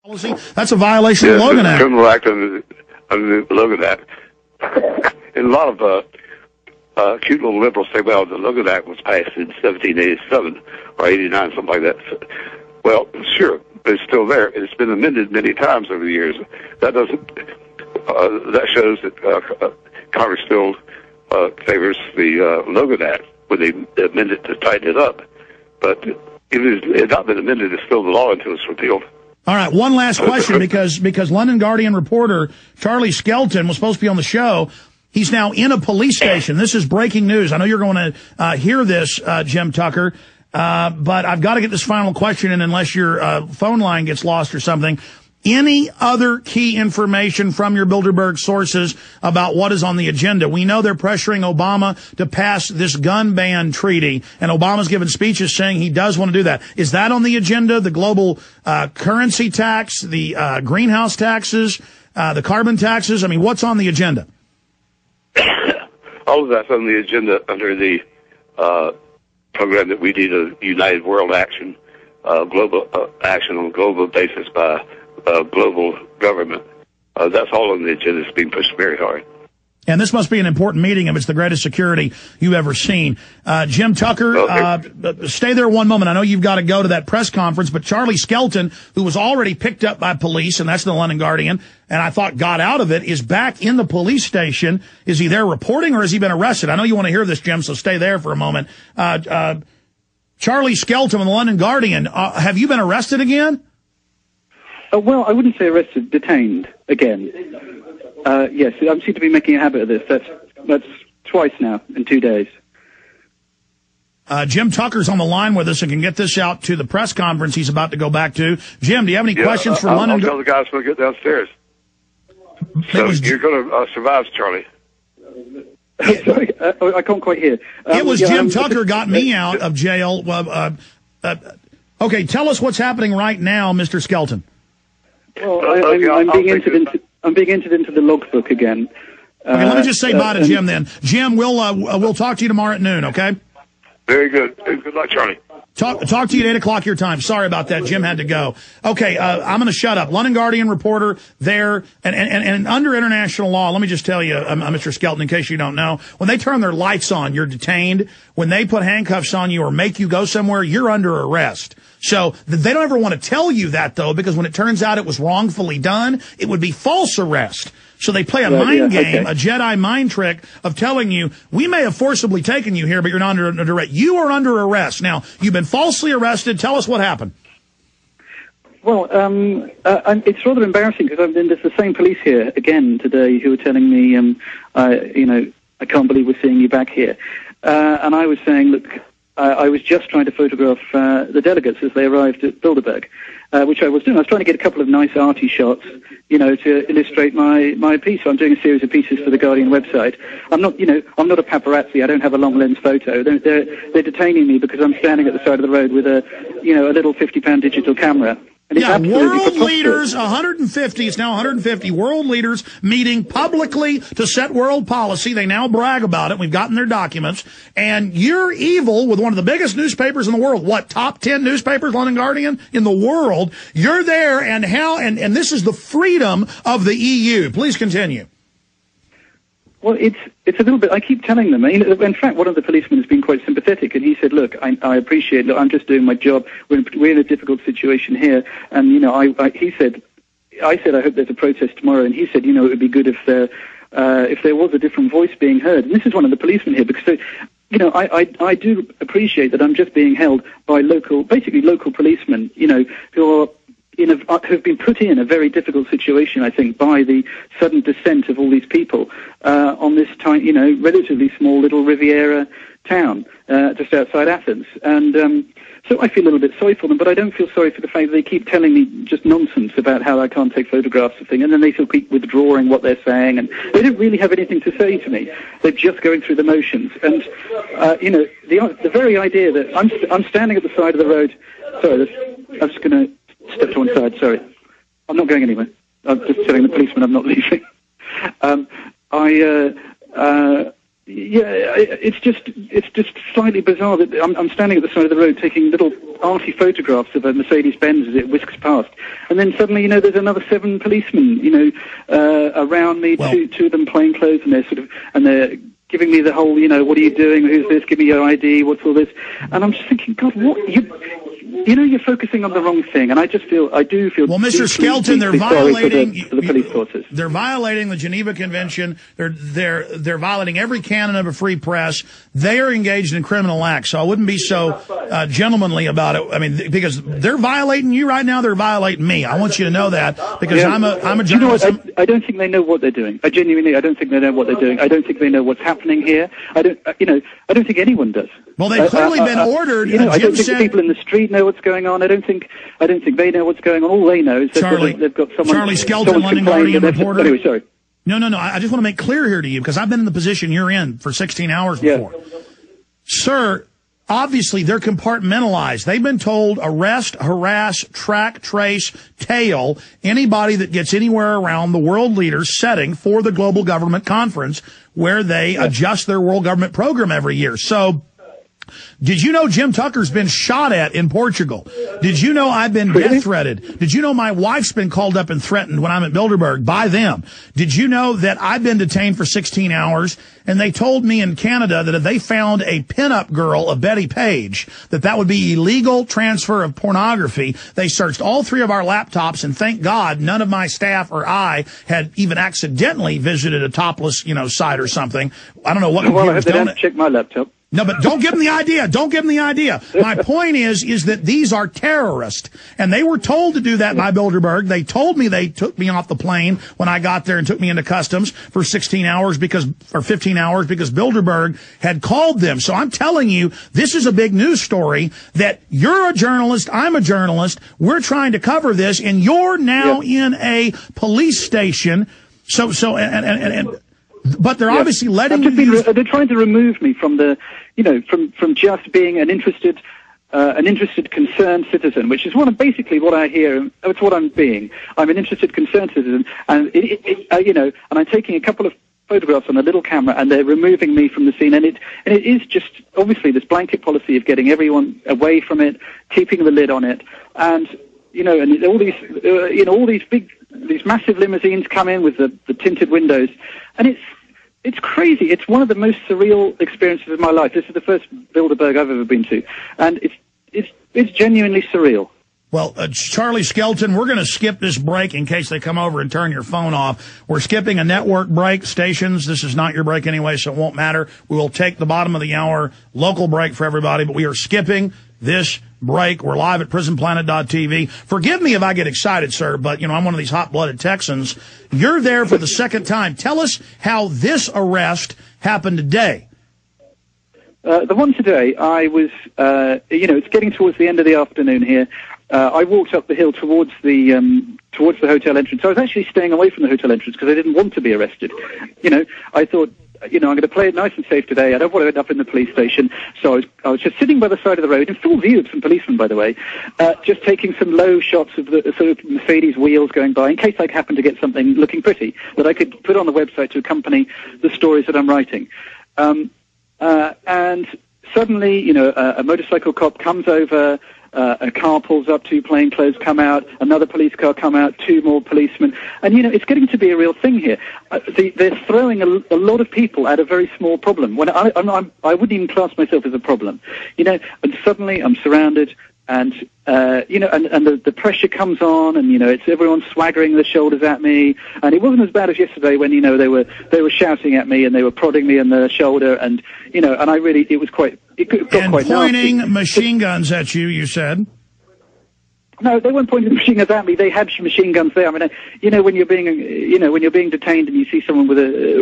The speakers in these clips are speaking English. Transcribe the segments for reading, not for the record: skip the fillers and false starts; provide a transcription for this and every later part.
Policy. That's a violation of the Logan Act. Criminal act under the Logan Act. And a lot of cute little liberals say, well, the Logan Act was passed in 1787 or 89, something like that. Well, sure, but it's still there. It's been amended many times over the years. That doesn't. That shows that Congress still favors the Logan Act when they amend it to tighten it up. But if it had not been amended, it's still the law until it's repealed. All right, one last question, because London Guardian reporter Charlie Skelton was supposed to be on the show. He's now in a police station. This is breaking news. I know you're going to hear this, Jim Tucker, but I've got to get this final question in unless your phone line gets lost or something. Any other key information from your Bilderberg sources about what is on the agenda? We know they're pressuring Obama to pass this gun ban treaty, and Obama's given speeches saying he does want to do that. Is that on the agenda? The global currency tax, the greenhouse taxes, the carbon taxes? I mean, what's on the agenda? All of that's on the agenda under the program that we did, a United World Action, global action on a global basis by global government. That's all on the agenda. It's being pushed very hard. And this must be an important meeting if it's the greatest security you've ever seen. Jim Tucker, stay there one moment. I know you've got to go to that press conference, but Charlie Skelton, who was already picked up by police, and that's the London Guardian, and I thought got out of it, is back in the police station. Is he there reporting, or has he been arrested? I know you want to hear this, Jim, so stay there for a moment. Charlie Skelton of the London Guardian, have you been arrested again? Well, I wouldn't say arrested, detained again. Yes, I seem to be making a habit of this. That's twice now in 2 days. Jim Tucker's on the line with us and can get this out to the press conference he's about to go back to. Jim, do you have any questions for London? I'll tell the guys when I get downstairs. So you're going to survive, Charlie. Sorry, I can't quite hear. It was Jim Tucker got me out of jail. Okay, tell us what's happening right now, Mr. Skelton. Well, I'm being entered into the logbook again. Okay, let me just say bye to Jim then. Jim, we'll talk to you tomorrow at noon, okay? Very good. Good luck, Charlie. Talk to you at 8 o'clock your time. Sorry about that. Jim had to go. Okay, I'm going to shut up. London Guardian reporter there, and under international law, let me just tell you, Mr. Skelton, in case you don't know, when they turn their lights on, you're detained. When they put handcuffs on you or make you go somewhere, you're under arrest. So they don't ever want to tell you that, though, because when it turns out it was wrongfully done, it would be false arrest. So they play a mind game, a Jedi mind trick of telling you, we may have forcibly taken you here, but you're not under arrest. You are under arrest. Now, you've been falsely arrested. Tell us what happened. Well, it's rather embarrassing because there's the same police here again today who were telling me, I can't believe we're seeing you back here. And I was saying, look, I was just trying to photograph the delegates as they arrived at Bilderberg, which I was doing. I was trying to get a couple of nice arty shots, to illustrate my piece. So I'm doing a series of pieces for the Guardian website. I'm not a paparazzi. I don't have a long lens photo. They're detaining me because I'm standing at the side of the road with a little £50 digital camera. Yeah, world leaders, 150, it's now 150 world leaders meeting publicly to set world policy. They now brag about it. We've gotten their documents. And you're evil with one of the biggest newspapers in the world. What, top 10 newspapers, London Guardian, in the world? You're there, and this is the freedom of the EU. Please continue. Well, it's a little bit, I keep telling them. In fact, one of the policemen has been quite sympathetic, and he said, look, I appreciate it. I'm just doing my job. We're in a difficult situation here. And, I said, I hope there's a protest tomorrow. And he said, it would be good if there was a different voice being heard. And this is one of the policemen here, because, I do appreciate that I'm just being held by local policemen, who are, have been put in a very difficult situation, I think, by the sudden descent of all these people on this tiny, relatively small little Riviera town just outside Athens. And so I feel a little bit sorry for them, but I don't feel sorry for the fact that they keep telling me just nonsense about how I can't take photographs of things, and then they still keep withdrawing what they're saying, and they don't really have anything to say to me. They're just going through the motions. And, the very idea that I'm standing at the side of the road. Sorry, I'm just going to step to one side, sorry. I'm not going anywhere. I'm just telling the policeman I'm not leaving. Yeah, it's just slightly bizarre that I'm standing at the side of the road taking little arty photographs of a Mercedes-Benz as it whisks past, and then suddenly, there's another 7 policemen, around me, two of them plainclothes, and they're giving me the whole, what are you doing? Who's this? Give me your ID. What's all this? And I'm just thinking, God, what you're focusing on the wrong thing, and I do feel. Well, Mr. Skelton, they're violating for the police forces. They're violating the Geneva Convention. They're violating every canon of a free press. They are engaged in criminal acts. So I wouldn't be so gentlemanly about it. I mean, because they're violating you right now. They're violating me. I want you to know that because I'm a journalist. You know what? I don't think they know what they're doing. I don't think they know what they're doing. I don't think they know what's happening here. I don't think anyone does. Well, they've clearly been ordered. I don't think the people in the street know what's going on. I don't think they know what's going on. All they know is that they've got someone. Charlie Skelton, London Guardian reporter. Anyway, sorry. No. I just want to make clear here to you because I've been in the position you're in for 16 hours before. Yeah. Sir, obviously they're compartmentalized. They've been told arrest, harass, track, trace, tail anybody that gets anywhere around the world leaders setting for the global government conference where they adjust their world government program every year. So, did you know Jim Tucker's been shot at in Portugal? Did you know I've been death threatened? Did you know my wife's been called up and threatened when I'm at Bilderberg by them? Did you know that I've been detained for 16 hours and they told me in Canada that if they found a pinup girl of Betty Page, that would be illegal transfer of pornography? They searched all 3 of our laptops and thank God none of my staff or I had even accidentally visited a topless, site or something. I don't know what. Well, I hope they don't check my laptop. No, but don't give them the idea. Don't give them the idea. My point is that these are terrorists. And they were told to do that by Bilderberg. They told me they took me off the plane when I got there and took me into customs for 15 hours because Bilderberg had called them. So I'm telling you, this is a big news story that you're a journalist, I'm a journalist, we're trying to cover this, and you're now in a police station. But they're obviously letting you. They're trying to remove me from the, from just being an interested, concerned citizen, which is basically what I hear. It's what I'm being. I'm an interested, concerned citizen, and and I'm taking a couple of photographs on a little camera, and they're removing me from the scene. And it is just obviously this blanket policy of getting everyone away from it, keeping the lid on it, and and all these these massive limousines come in with the tinted windows, and it's crazy. It's one of the most surreal experiences of my life. This is the first Bilderberg I've ever been to, and it's genuinely surreal. Well, Charlie Skelton, we're going to skip this break in case they come over and turn your phone off. We're skipping a network break, stations. This is not your break anyway, so it won't matter. We will take the bottom of the hour local break for everybody, but we are skipping this break. We're live at prisonplanet.tv. Forgive me if I get excited, sir, but, I'm one of these hot-blooded Texans. You're there for the second time. Tell us how this arrest happened today. The one today, I was, it's getting towards the end of the afternoon here. I walked up the hill towards the hotel entrance. I was actually staying away from the hotel entrance because I didn't want to be arrested. I thought, I'm going to play it nice and safe today. I don't want to end up in the police station. So I was just sitting by the side of the road in full view of some policemen, by the way, just taking some low shots of the sort of Mercedes wheels going by in case I'd happen to get something looking pretty that I could put on the website to accompany the stories that I'm writing. And suddenly, a motorcycle cop comes over, a car pulls up, 2 plainclothes come out, another police car come out, 2 more policemen. And, it's getting to be a real thing here. They're throwing a lot of people at a very small problem. When I wouldn't even class myself as a problem. And suddenly I'm surrounded and, the pressure comes on and, it's everyone swaggering their shoulders at me. And it wasn't as bad as yesterday when, they were shouting at me and they were prodding me in the shoulder and, and it was quite, it got quite nasty. And pointing machine guns at you, you said? No, they weren't pointing machine guns at me. They had machine guns there. I mean, when you're being detained and you see someone with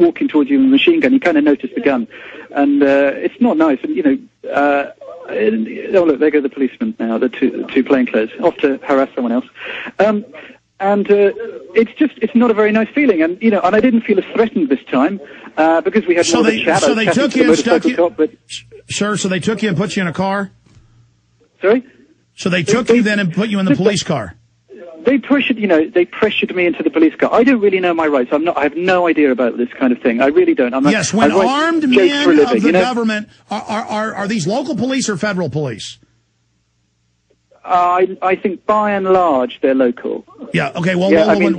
walking towards you with a machine gun, you kind of notice the gun. And, it's not nice. And, oh look, there go the policemen now, the two plainclothes, off to harass someone else. It's not a very nice feeling, and and I didn't feel as threatened this time because we had more of a chat. So they took you and stuck you, sir. So they took you and put you in a car. Sorry. So they took you then and put you in the police car. They pressured me into the police car. I don't really know my rights. I have no idea about this kind of thing. I really don't. Yes, when armed men of the government, are these local police or federal police? I think by and large they're local. Yeah, okay, when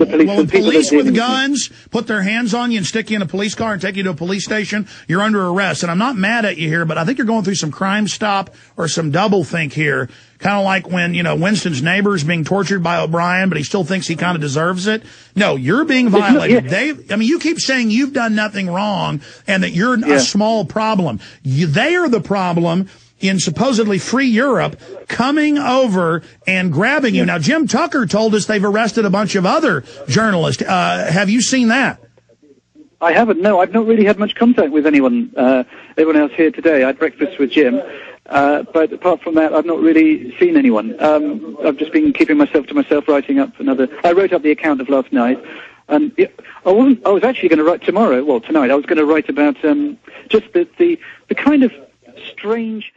police with guns put their hands on you and stick you in a police car and take you to a police station, you're under arrest. And I'm not mad at you here, but I think you're going through some crime stop or some doublethink here. Kind of like when, Winston's neighbor's being tortured by O'Brien, but he still thinks he kind of deserves it. No, you're being violated. You keep saying you've done nothing wrong and that you're a small problem. They are the problem in supposedly free Europe coming over and grabbing you. Now, Jim Tucker told us they've arrested a bunch of other journalists. Have you seen that? I haven't. No, I've not really had much contact with anyone else here today. I had breakfast with Jim. But apart from that, I've not really seen anyone. I've just been keeping myself to myself, writing up I wrote up the account of last night. And I was actually going to write tonight, I was going to write about just the kind of strange